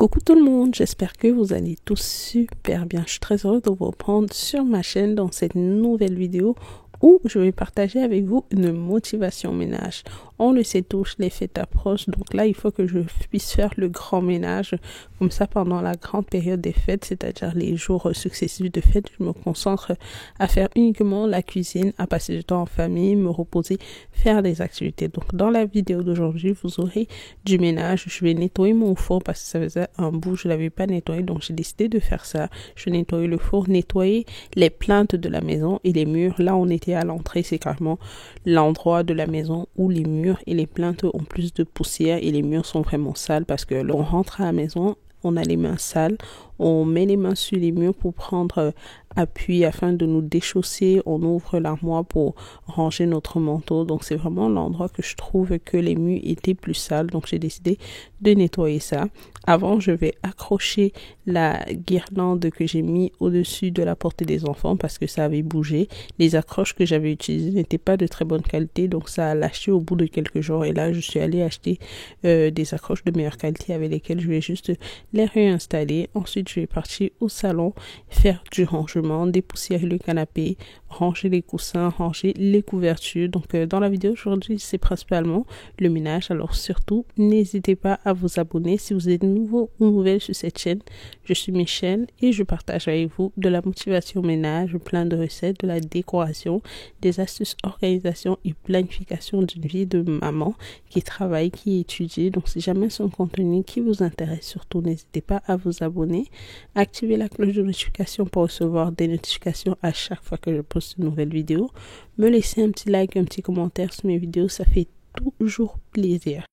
Coucou tout le monde, j'espère que vous allez tous super bien. Je suis très heureuse de vous reprendre sur ma chaîne dans cette nouvelle vidéo où je vais partager avec vous une motivation ménage. On le sait tous, les fêtes approchent, donc là il faut que je puisse faire le grand ménage comme ça pendant la grande période des fêtes, c'est-à-dire les jours successifs de fêtes. Je me concentre à faire uniquement la cuisine, à passer du temps en famille, me reposer, faire des activités. Donc dans la vidéo d'aujourd'hui, vous aurez du ménage. Je vais nettoyer mon four parce que ça faisait un bout, je ne l'avais pas nettoyé, donc j'ai décidé de faire ça. Je vais nettoyer le four, nettoyer les plinthes de la maison et les murs. Là on était à l'entrée, c'est carrément l'endroit de la maison où les murs et les plinthes ont plus de poussière et les murs sont vraiment sales parce que l'on rentre à la maison, on a les mains sales, on met les mains sur les murs pour prendre appui afin de nous déchausser, on ouvre l'armoire pour ranger notre manteau, donc c'est vraiment l'endroit que je trouve que les murs étaient plus sales, donc j'ai décidé de nettoyer ça. Avant, je vais accrocher la guirlande que j'ai mis au-dessus de la portée des enfants parce que ça avait bougé. Les accroches que j'avais utilisées n'étaient pas de très bonne qualité, donc ça a lâché au bout de quelques jours et là je suis allée acheter des accroches de meilleure qualité avec lesquelles je vais juste les réinstaller. Ensuite, je vais partir au salon, faire du rangement, dépoussiérer le canapé, ranger les coussins, ranger les couvertures. Donc dans la vidéo aujourd'hui, c'est principalement le ménage. Alors surtout, n'hésitez pas à vous abonner si vous êtes nouveau ou nouvelle sur cette chaîne. Je suis Michel et je partage avec vous de la motivation ménage, plein de recettes, de la décoration, des astuces organisation et planification d'une vie de maman qui travaille, qui étudie. Donc si jamais c'est un contenu qui vous intéresse, surtout n'hésitez pas à vous abonner, activer la cloche de notification pour recevoir des notifications à chaque fois que je poste une nouvelle vidéo, me laisser un petit like, un petit commentaire sur mes vidéos, ça fait toujours plaisir.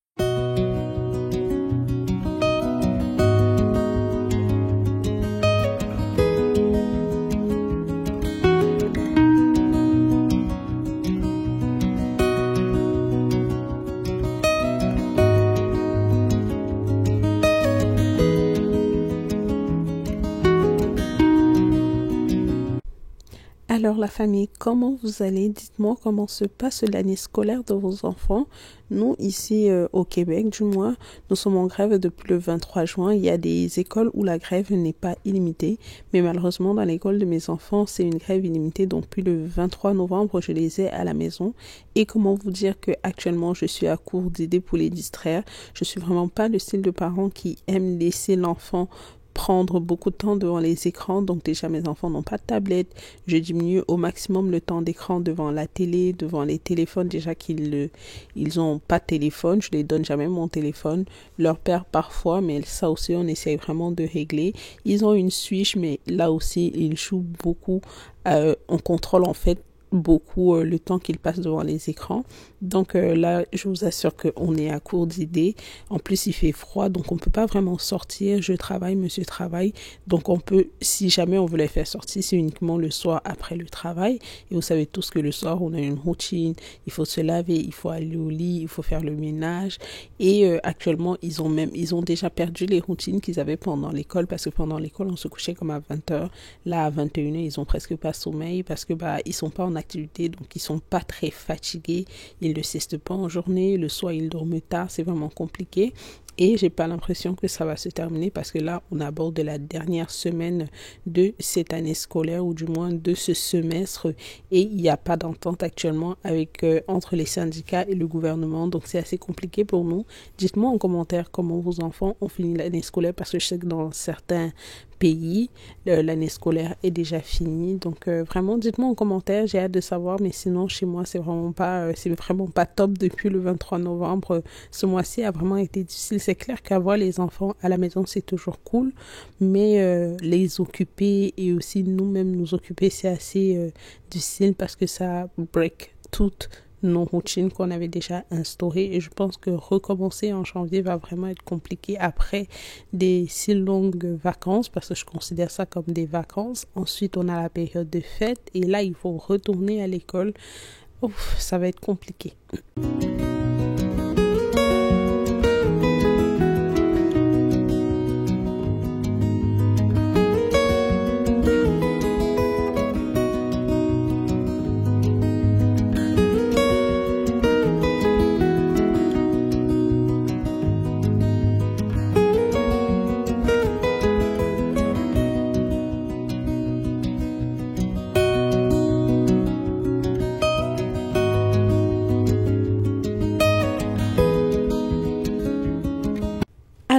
Alors la famille, comment vous allez? Dites-moi comment se passe l'année scolaire de vos enfants. Nous, ici au Québec, du moins, nous sommes en grève depuis le 23 juin. Il y a des écoles où la grève n'est pas illimitée. Mais malheureusement, dans l'école de mes enfants, c'est une grève illimitée. Donc, depuis le 23 novembre, je les ai à la maison. Et comment vous dire que actuellement, je suis à court d'idées pour les distraire. Je suis vraiment pas le style de parent qui aime laisser l'enfant prendre beaucoup de temps devant les écrans. Donc déjà mes enfants n'ont pas de tablette, je diminue au maximum le temps d'écran devant la télé, devant les téléphones. Déjà qu'ils ils ont pas de téléphone, je les donne jamais mon téléphone. Leur père parfois, mais ça aussi on essaye vraiment de régler. Ils ont une Switch, mais là aussi ils jouent beaucoup, on contrôle en fait beaucoup le temps qu'ils passent devant les écrans. Donc là, je vous assure qu'on est à court d'idées. En plus, il fait froid, donc on peut pas vraiment sortir. Je travaille, monsieur travaille. Donc on peut, si jamais on veut les faire sortir, c'est uniquement le soir après le travail. Et vous savez tous que le soir, on a une routine. Il faut se laver, il faut aller au lit, il faut faire le ménage. Et actuellement, ils ont déjà perdu les routines qu'ils avaient pendant l'école parce que pendant l'école, on se couchait comme à 20h. Là, à 21h, ils ont presque pas sommeil parce que ils sont pas en activité, donc ils sont pas très fatigués, ils ne siestent pas en journée, le soir ils dorment tard, c'est vraiment compliqué. Et j'ai pas l'impression que ça va se terminer parce que là, on aborde la dernière semaine de cette année scolaire ou du moins de ce semestre et il n'y a pas d'entente actuellement avec entre les syndicats et le gouvernement. Donc, c'est assez compliqué pour nous. Dites-moi en commentaire comment vos enfants ont fini l'année scolaire parce que je sais que dans certains pays, l'année scolaire est déjà finie. Donc, vraiment, dites-moi en commentaire. J'ai hâte de savoir, mais sinon, chez moi, c'est vraiment pas top depuis le 23 novembre. Ce mois-ci a vraiment été difficile. C'est clair qu'avoir les enfants à la maison, c'est toujours cool, mais les occuper et aussi nous-mêmes nous occuper, c'est assez difficile parce que ça break toutes nos routines qu'on avait déjà instaurées et je pense que recommencer en janvier va vraiment être compliqué après des si longues vacances parce que je considère ça comme des vacances. Ensuite, on a la période de fête et là, il faut retourner à l'école. Ouf, ça va être compliqué.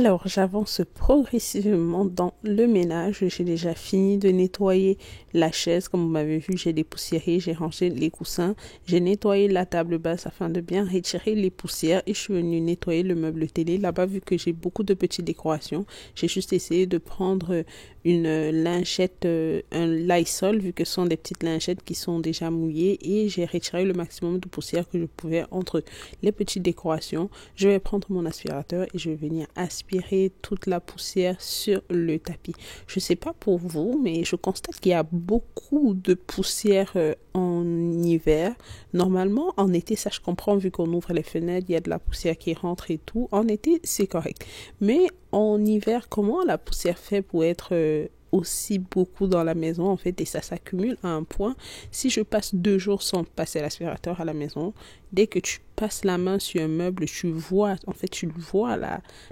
Alors, j'avance progressivement dans le ménage. J'ai déjà fini de nettoyer la chaise. Comme vous m'avez vu, j'ai dépoussiéré, j'ai rangé les coussins. J'ai nettoyé la table basse afin de bien retirer les poussières. Et je suis venue nettoyer le meuble télé. Là-bas, vu que j'ai beaucoup de petites décorations, j'ai juste essayé de prendre une lingette, un Lysol, vu que ce sont des petites lingettes qui sont déjà mouillées. Et j'ai retiré le maximum de poussière que je pouvais entre les petites décorations. Je vais prendre mon aspirateur et je vais venir aspirer toute la poussière sur le tapis. Je ne sais pas pour vous, mais je constate qu'il y a beaucoup de poussière en hiver. Normalement, en été, ça je comprends, vu qu'on ouvre les fenêtres, il y a de la poussière qui rentre et tout. En été, c'est correct. Mais en hiver, comment la poussière fait pour être aussi beaucoup dans la maison en fait, et ça s'accumule à un point. Si je passe 2 jours sans passer l'aspirateur à la maison, dès que tu passes la main sur un meuble, tu vois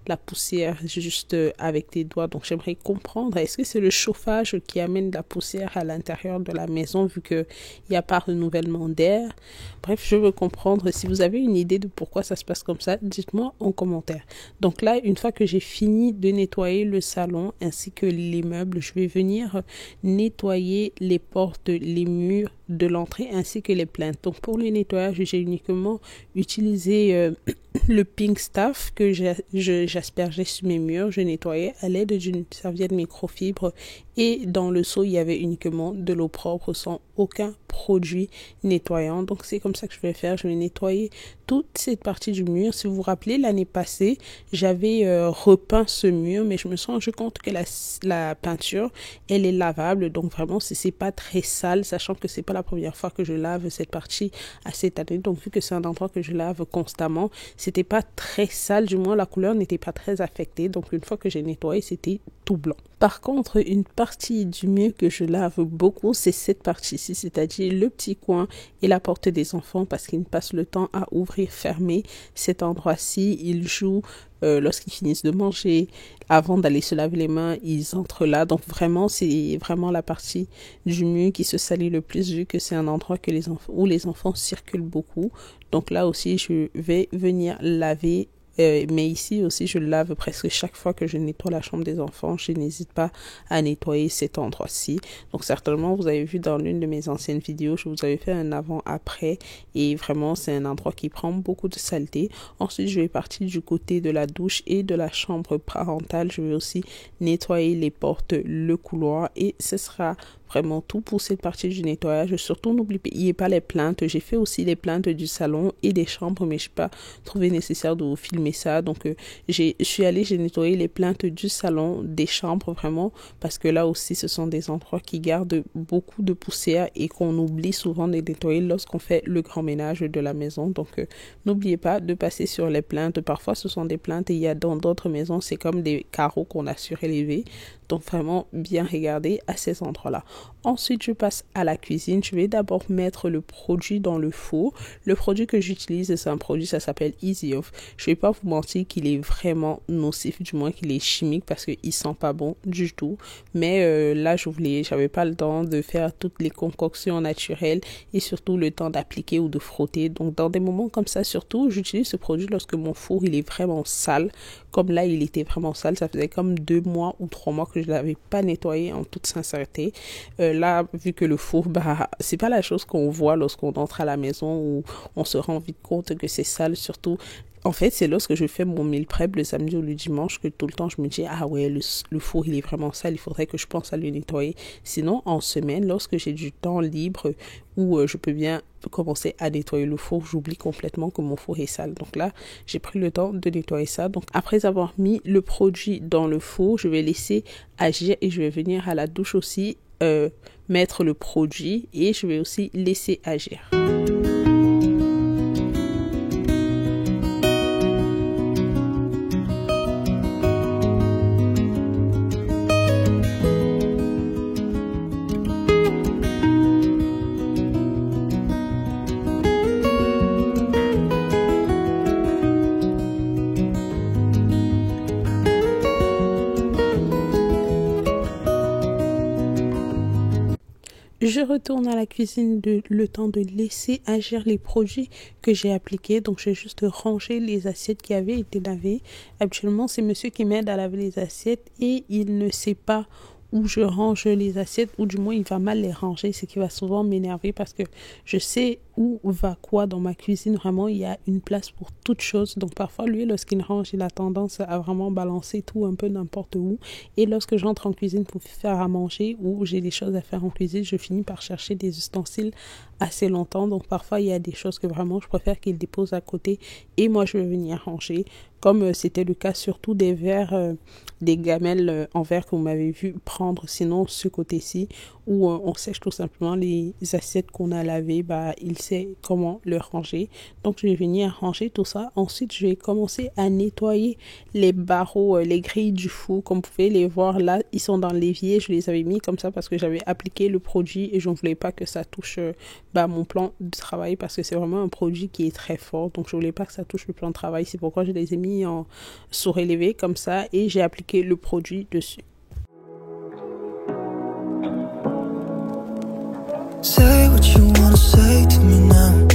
la poussière juste avec tes doigts. Donc j'aimerais comprendre, est-ce que c'est le chauffage qui amène la poussière à l'intérieur de la maison, vu qu'il n'y a pas renouvellement d'air? Bref, je veux comprendre. Si vous avez une idée de pourquoi ça se passe comme ça, dites-moi en commentaire. Donc là, une fois que j'ai fini de nettoyer le salon ainsi que les meubles, je vais venir nettoyer les portes, les murs de l'entrée ainsi que les plaintes. Donc pour le nettoyage, j'ai uniquement utilisé le pink stuff que j'aspergeais sur mes murs. Je nettoyais à l'aide d'une serviette microfibre et dans le seau, il y avait uniquement de l'eau propre sans aucun produit nettoyant. Donc c'est comme ça que je vais faire. Je vais nettoyer toute cette partie du mur. Si vous vous rappelez, l'année passée, j'avais repeint ce mur, mais je me suis rendu compte que la peinture, elle est lavable. Donc vraiment, c'est pas très sale, sachant que c'est pas la première fois que je lave cette partie à cette année. Donc vu que c'est un endroit que je lave constamment, c'était pas très sale, du moins la couleur n'était pas très affectée. Donc une fois que j'ai nettoyé, c'était tout blanc. Par contre, une partie du mur que je lave beaucoup, c'est cette partie-ci, c'est-à-dire le petit coin et la porte des enfants, parce qu'ils passent le temps à ouvrir, fermer cet endroit-ci. Ils jouent lorsqu'ils finissent de manger, avant d'aller se laver les mains, ils entrent là. Donc vraiment, c'est vraiment la partie du mur qui se salit le plus, vu que c'est un endroit où les enfants circulent beaucoup. Donc là aussi, je vais venir laver. Mais ici aussi, je lave presque chaque fois que je nettoie la chambre des enfants. Je n'hésite pas à nettoyer cet endroit-ci. Donc certainement, vous avez vu dans l'une de mes anciennes vidéos, je vous avais fait un avant-après. Et vraiment, c'est un endroit qui prend beaucoup de saleté. Ensuite, je vais partir du côté de la douche et de la chambre parentale. Je vais aussi nettoyer les portes, le couloir. Et ce sera vraiment tout pour cette partie du nettoyage. Surtout, n'oubliez pas les plaintes. J'ai fait aussi les plaintes du salon et des chambres, mais je n'ai pas trouvé nécessaire de vous filmer ça. Donc, j'ai nettoyé les plaintes du salon, des chambres, vraiment, parce que là aussi, ce sont des endroits qui gardent beaucoup de poussière et qu'on oublie souvent de nettoyer lorsqu'on fait le grand ménage de la maison. Donc, n'oubliez pas de passer sur les plaintes. Parfois, ce sont des plaintes et il y a dans d'autres maisons, c'est comme des carreaux qu'on a surélevés. Donc, vraiment, bien regarder à ces endroits-là. Ensuite, je passe à la cuisine. Je vais d'abord mettre le produit dans le four. Le produit que j'utilise, c'est un produit, ça s'appelle Easy Off. Je vais pas vous mentir qu'il est vraiment nocif, du moins qu'il est chimique, parce qu'il sent pas bon du tout. Mais là, j'avais pas le temps de faire toutes les concoctions naturelles et surtout le temps d'appliquer ou de frotter. Donc, dans des moments comme ça, surtout, j'utilise ce produit lorsque mon four, il est vraiment sale. Comme là, il était vraiment sale. Ça faisait comme 2 mois ou 3 mois que je l'avais pas nettoyé, en toute sincérité. Là, vu que le four, c'est pas la chose qu'on voit lorsqu'on entre à la maison, où on se rend vite compte que c'est sale. Surtout, en fait, c'est lorsque je fais mon meal prep le samedi ou le dimanche que tout le temps je me dis, ah ouais, le four il est vraiment sale, il faudrait que je pense à le nettoyer. Sinon, en semaine, lorsque j'ai du temps libre où je peux bien commencer à nettoyer le four, j'oublie complètement que mon four est sale. Donc là, j'ai pris le temps de nettoyer ça. Donc après avoir mis le produit dans le four, je vais laisser agir et je vais venir à la douche aussi mettre le produit et je vais aussi laisser agir. Je retourne à la cuisine le temps de laisser agir les produits que j'ai appliqués. Donc, j'ai juste rangé les assiettes qui avaient été lavées. Habituellement, c'est monsieur qui m'aide à laver les assiettes et il ne sait pas où je range les assiettes, ou du moins il va mal les ranger, ce qui va souvent m'énerver parce que je sais où va quoi dans ma cuisine. Vraiment, il y a une place pour toute chose. Donc parfois, lui, lorsqu'il range, il a tendance à vraiment balancer tout un peu n'importe où. Et lorsque j'entre en cuisine pour faire à manger ou j'ai des choses à faire en cuisine, je finis par chercher des ustensiles assez longtemps. Donc parfois, il y a des choses que vraiment je préfère qu'il dépose à côté et moi, je vais venir ranger. Comme c'était le cas surtout des verres, des gamelles en verre que vous m'avez vu prendre. Sinon, ce côté-ci, où on sèche tout simplement les assiettes qu'on a lavées, il sait comment le ranger. Donc, je vais venir ranger tout ça. Ensuite, je vais commencer à nettoyer les barreaux, les grilles du four. Comme vous pouvez les voir là, ils sont dans l'évier. Je les avais mis comme ça parce que j'avais appliqué le produit et je ne voulais pas que ça touche mon plan de travail parce que c'est vraiment un produit qui est très fort. Donc, je ne voulais pas que ça touche le plan de travail. C'est pourquoi je les ai mis en surélevé comme ça et j'ai appliqué le produit dessus. Say what you wanna say to me now.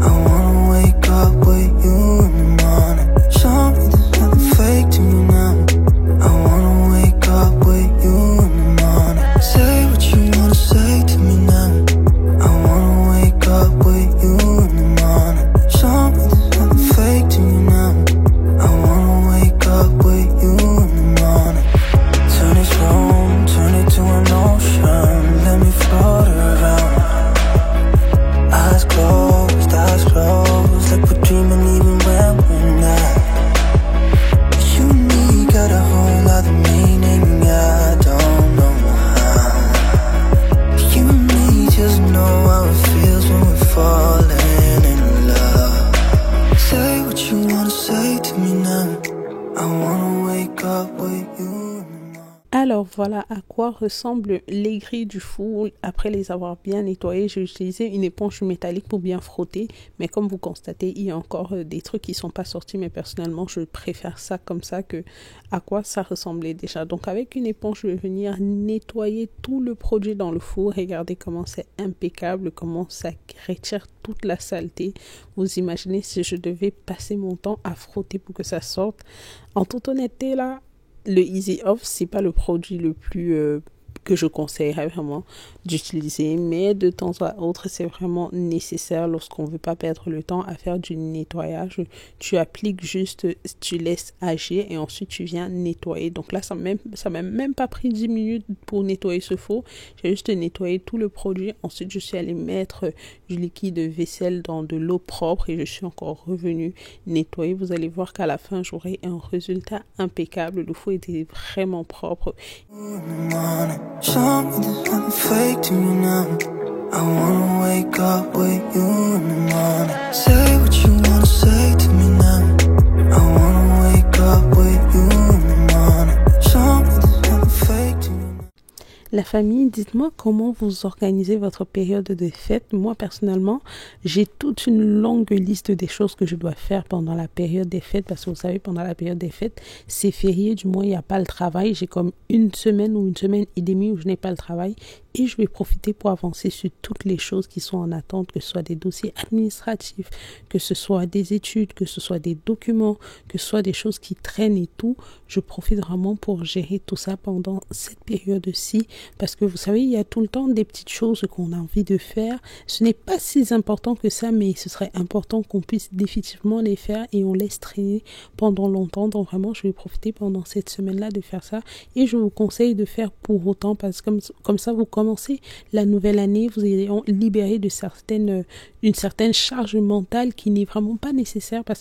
I wanna wake up with you in the morning. Show me there's nothing fake to me now. I wanna wake up with you in the morning. Say what you wanna say to me now. I wanna wake up with you in the morning. Show me there's nothing fake to me now. I wanna wake up with you in the morning. Turn this room, turn it to an ocean. Let me float around. Eyes closed, like we're dreaming even when we're not. You and me got a whole other meaning, I don't know how. You and me just know how it feels when we're falling in love. Say what you wanna say to me now. I wanna wake up with you. Alors voilà à quoi ressemblent les grilles du four. Après les avoir bien nettoyées, j'ai utilisé une éponge métallique pour bien frotter. Mais comme vous constatez, il y a encore des trucs qui ne sont pas sortis. Mais personnellement, je préfère ça comme ça que à quoi ça ressemblait déjà. Donc avec une éponge, je vais venir nettoyer tout le produit dans le four. Regardez comment c'est impeccable, comment ça retire toute la saleté. Vous imaginez si je devais passer mon temps à frotter pour que ça sorte. En toute honnêteté là, le Easy Off, c'est pas le produit le plus que je conseillerais vraiment d'utiliser, mais de temps à autre, c'est vraiment nécessaire lorsqu'on veut pas perdre le temps à faire du nettoyage. Tu appliques juste, tu laisses agir et ensuite tu viens nettoyer. Donc là, ça m'a même pas pris 10 minutes pour nettoyer ce four. J'ai juste nettoyé tout le produit. Ensuite, je suis allée mettre du liquide vaisselle dans de l'eau propre et je suis encore revenue nettoyer. Vous allez voir qu'à la fin, j'aurai un résultat impeccable. Le four était vraiment propre. Show me there's nothing fake to me now. I wanna wake up with you in the morning. Say what you wanna say to me now. I wanna wake up with you in the morning. Show me there's nothing fake to me now. La famille, dites-moi comment vous organisez votre période de fête. Moi, personnellement, j'ai toute une longue liste des choses que je dois faire pendant la période des fêtes. Parce que vous savez, pendant la période des fêtes, c'est férié. Du moins, il n'y a pas le travail. J'ai comme une semaine ou une semaine et demie où je n'ai pas le travail. Et je vais profiter pour avancer sur toutes les choses qui sont en attente, que ce soit des dossiers administratifs, que ce soit des études, que ce soit des documents, que ce soit des choses qui traînent et tout. Je profite vraiment pour gérer tout ça pendant cette période-ci. Parce que vous savez, il y a tout le temps des petites choses qu'on a envie de faire. Ce n'est pas si important que ça, mais ce serait important qu'on puisse définitivement les faire et on laisse traîner pendant longtemps. Donc vraiment, je vais profiter pendant cette semaine-là de faire ça. Et je vous conseille de faire pour autant parce que comme ça, vous commencez la nouvelle année, vous allez libérer d'une certaine charge mentale qui n'est vraiment pas nécessaire parce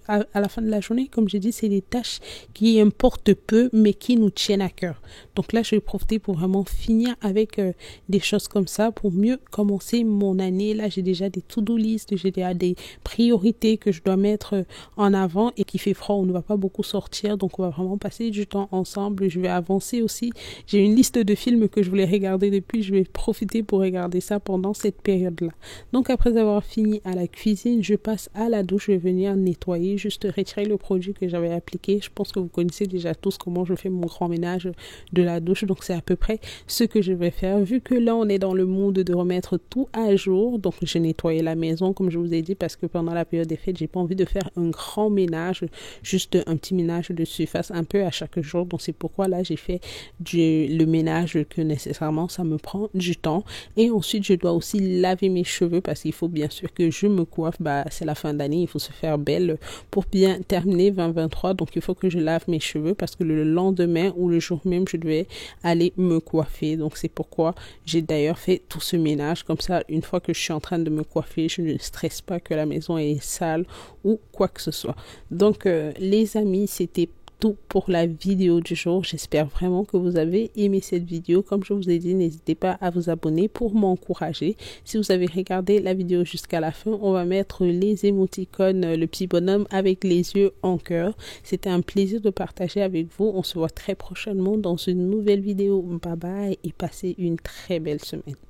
à la fin de la journée, comme j'ai dit, c'est des tâches qui importent peu mais qui nous tiennent à cœur. Donc là, je vais profiter pour vraiment finir avec des choses comme ça pour mieux commencer mon année. Là, j'ai déjà des to-do list, j'ai déjà des priorités que je dois mettre en avant et qu'il fait froid, on ne va pas beaucoup sortir, donc on va vraiment passer du temps ensemble. Je vais avancer aussi. J'ai une liste de films que je voulais regarder depuis, je vais profiter pour regarder ça pendant cette période-là. Donc après avoir avoir fini à la cuisine, je passe à la douche, je vais venir nettoyer, juste retirer le produit que j'avais appliqué. Je pense que vous connaissez déjà tous comment je fais mon grand ménage de la douche, donc c'est à peu près ce que je vais faire. Vu que là, on est dans le mood de remettre tout à jour, donc j'ai nettoyé la maison, comme je vous ai dit, parce que pendant la période des fêtes, j'ai pas envie de faire un grand ménage, juste un petit ménage de surface un peu à chaque jour. Donc c'est pourquoi là, j'ai fait le ménage que nécessairement, ça me prend du temps. Et ensuite, je dois aussi laver mes cheveux parce qu'il faut bien sûr que je me coiffe. C'est la fin d'année, il faut se faire belle pour bien terminer 2023. Donc, il faut que je lave mes cheveux parce que le lendemain ou le jour même, je devais aller me coiffer. Donc, c'est pourquoi j'ai d'ailleurs fait tout ce ménage. Comme ça, une fois que je suis en train de me coiffer, je ne stresse pas que la maison est sale ou quoi que ce soit. Donc, les amis, c'était tout pour la vidéo du jour. J'espère vraiment que vous avez aimé cette vidéo. Comme je vous ai dit, n'hésitez pas à vous abonner pour m'encourager. Si vous avez regardé la vidéo jusqu'à la fin, on va mettre les émoticônes, le petit bonhomme avec les yeux en cœur. C'était un plaisir de partager avec vous. On se voit très prochainement dans une nouvelle vidéo. Bye bye et passez une très belle semaine.